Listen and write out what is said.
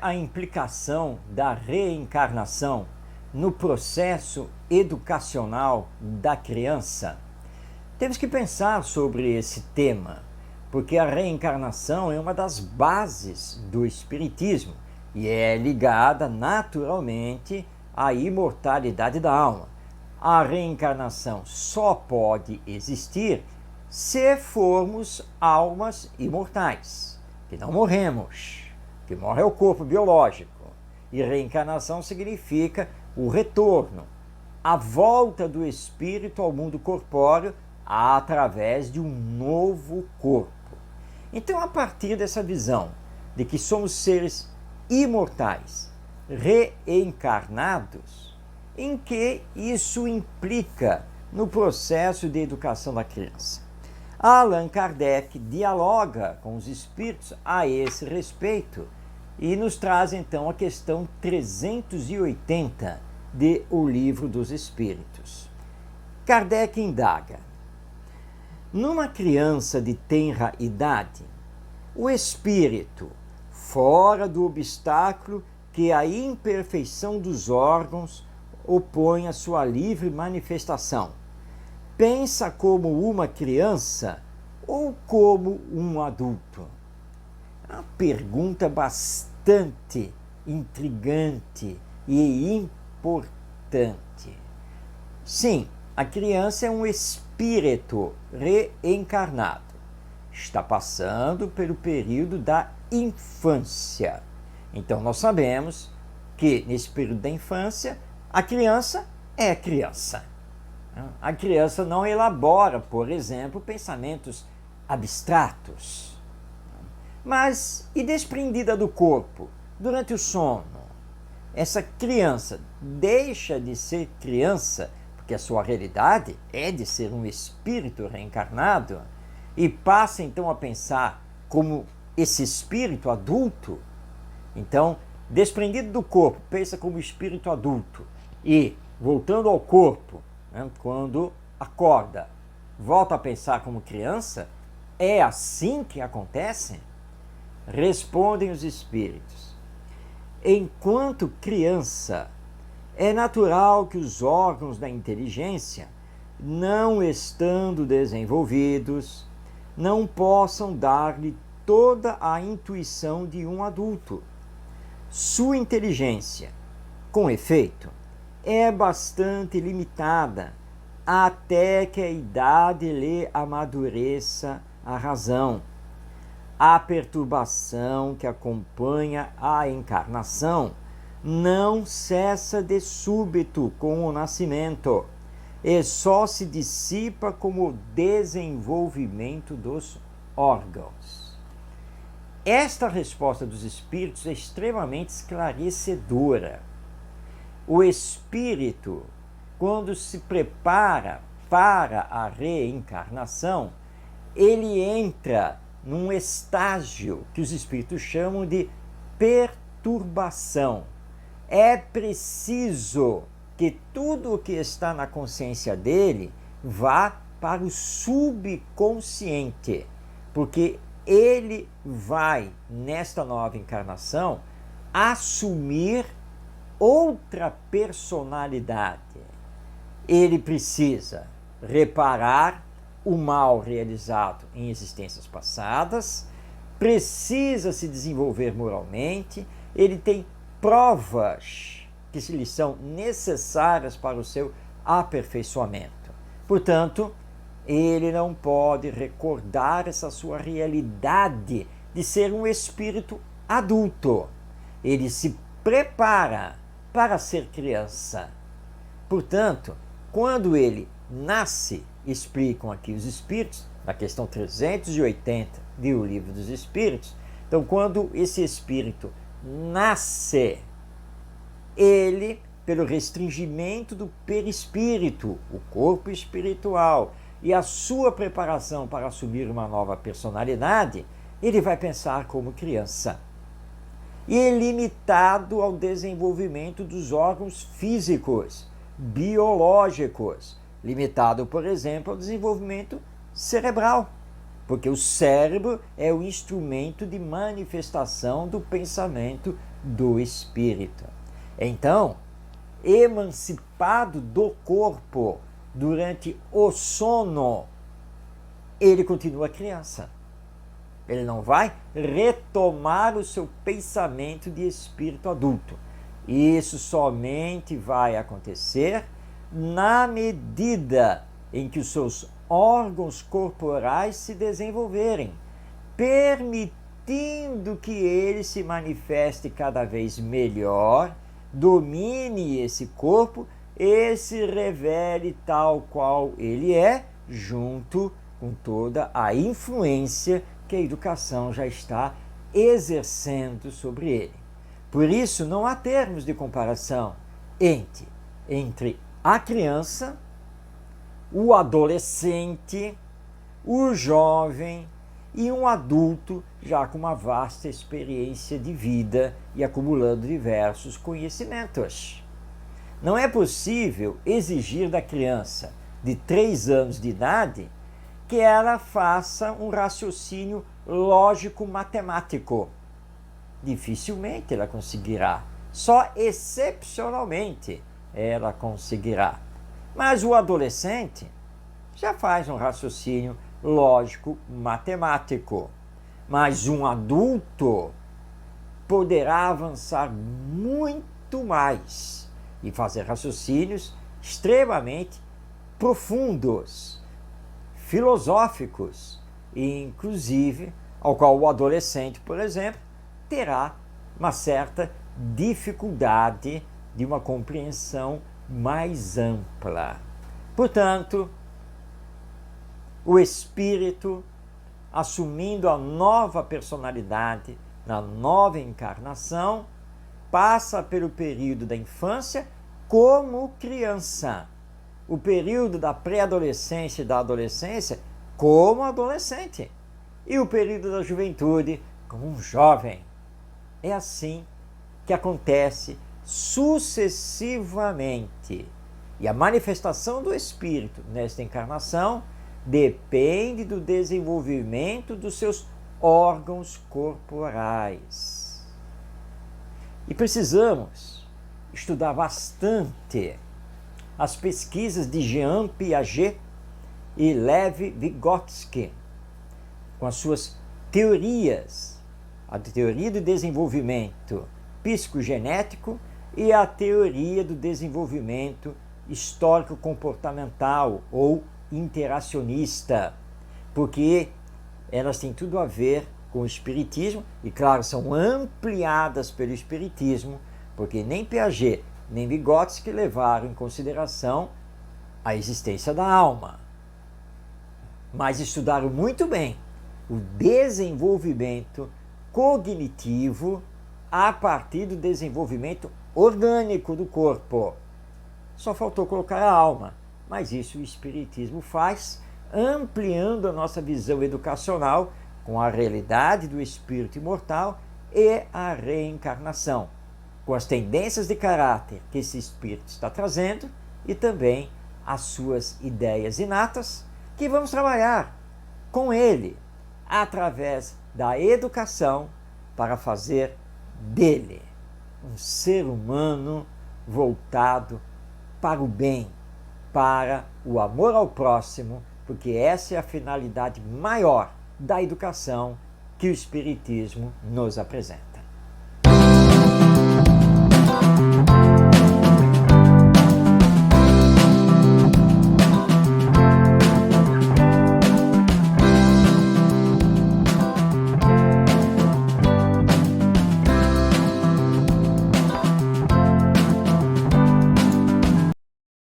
a implicação da reencarnação no processo educacional da criança? Temos que pensar sobre esse tema, porque a reencarnação é uma das bases do Espiritismo e é ligada naturalmente à imortalidade da alma. A reencarnação só pode existir se formos almas imortais, que não morremos, que morre é o corpo biológico. E reencarnação significa o retorno, a volta do espírito ao mundo corpóreo através de um novo corpo. Então, a partir dessa visão de que somos seres imortais, reencarnados, em que isso implica no processo de educação da criança? Allan Kardec dialoga com os espíritos a esse respeito e nos traz então a questão 380 de O Livro dos Espíritos. Kardec indaga: numa criança de tenra idade, o espírito, fora do obstáculo que a imperfeição dos órgãos opõe à sua livre manifestação, pensa como uma criança ou como um adulto? É uma pergunta bastante intrigante e importante. Sim, a criança é um espírito reencarnado. Está passando pelo período da infância. Então nós sabemos que nesse período da infância a criança é criança. A criança não elabora, por exemplo, pensamentos abstratos. Mas, e desprendida do corpo, durante o sono, essa criança deixa de ser criança, porque a sua realidade é de ser um espírito reencarnado, e passa então a pensar como esse espírito adulto? Então, desprendido do corpo, pensa como espírito adulto, e voltando ao corpo, quando acorda, volta a pensar como criança? É assim que acontece? Respondem os espíritos: enquanto criança, é natural que os órgãos da inteligência, não estando desenvolvidos, não possam dar-lhe toda a intuição de um adulto. Sua inteligência, com efeito, é bastante limitada até que a idade lhe amadureça a razão. A perturbação que acompanha a encarnação não cessa de súbito com o nascimento e só se dissipa com o desenvolvimento dos órgãos. Esta resposta dos espíritos é extremamente esclarecedora. O espírito, quando se prepara para a reencarnação, ele entra num estágio que os espíritos chamam de perturbação. É preciso que tudo o que está na consciência dele vá para o subconsciente, porque ele vai, nesta nova encarnação, assumir outra personalidade. Ele precisa reparar o mal realizado em existências passadas, precisa se desenvolver moralmente, ele tem provas que lhe são necessárias para o seu aperfeiçoamento. Portanto, ele não pode recordar essa sua realidade de ser um espírito adulto. Ele se prepara para ser criança. Portanto, quando ele nasce, explicam aqui os espíritos, na questão 380 de O Livro dos Espíritos, então quando esse espírito nasce, ele, pelo restringimento do perispírito, o corpo espiritual, e a sua preparação para assumir uma nova personalidade, ele vai pensar como criança. E é limitado ao desenvolvimento dos órgãos físicos, biológicos, limitado, por exemplo, ao desenvolvimento cerebral, porque o cérebro é o instrumento de manifestação do pensamento do espírito. Então, emancipado do corpo durante o sono, ele continua criança. Ele não vai retomar o seu pensamento de espírito adulto. Isso somente vai acontecer na medida em que os seus órgãos corporais se desenvolverem, permitindo que ele se manifeste cada vez melhor, domine esse corpo e se revele tal qual ele é, junto com toda a influência que a educação já está exercendo sobre ele. Por isso, não há termos de comparação entre a criança, o adolescente, o jovem e um adulto já com uma vasta experiência de vida e acumulando diversos conhecimentos. Não é possível exigir da criança de 3 anos de idade que ela faça um raciocínio lógico-matemático. Dificilmente ela conseguirá. Só excepcionalmente ela conseguirá. Mas o adolescente já faz um raciocínio lógico-matemático. Mas um adulto poderá avançar muito mais e fazer raciocínios extremamente profundos, filosóficos, e inclusive ao qual o adolescente, por exemplo, terá uma certa dificuldade de uma compreensão mais ampla. Portanto, o espírito, assumindo a nova personalidade na nova encarnação, passa pelo período da infância como criança, o período da pré-adolescência e da adolescência como adolescente, e o período da juventude como um jovem. É assim que acontece sucessivamente. E a manifestação do espírito nesta encarnação depende do desenvolvimento dos seus órgãos corporais. E precisamos estudar bastante as pesquisas de Jean Piaget e Lev Vygotsky, com as suas teorias, a teoria do desenvolvimento psicogenético e a teoria do desenvolvimento histórico-comportamental ou interacionista, porque elas têm tudo a ver com o espiritismo e, claro, são ampliadas pelo espiritismo, porque nem Piaget nem Vygotsky levaram em consideração a existência da alma, mas estudaram muito bem o desenvolvimento cognitivo a partir do desenvolvimento orgânico do corpo. Só faltou colocar a alma, mas isso o espiritismo faz, ampliando a nossa visão educacional com a realidade do espírito imortal e a reencarnação, com as tendências de caráter que esse espírito está trazendo e também as suas ideias inatas, que vamos trabalhar com ele através da educação para fazer dele um ser humano voltado para o bem, para o amor ao próximo, porque essa é a finalidade maior da educação que o Espiritismo nos apresenta.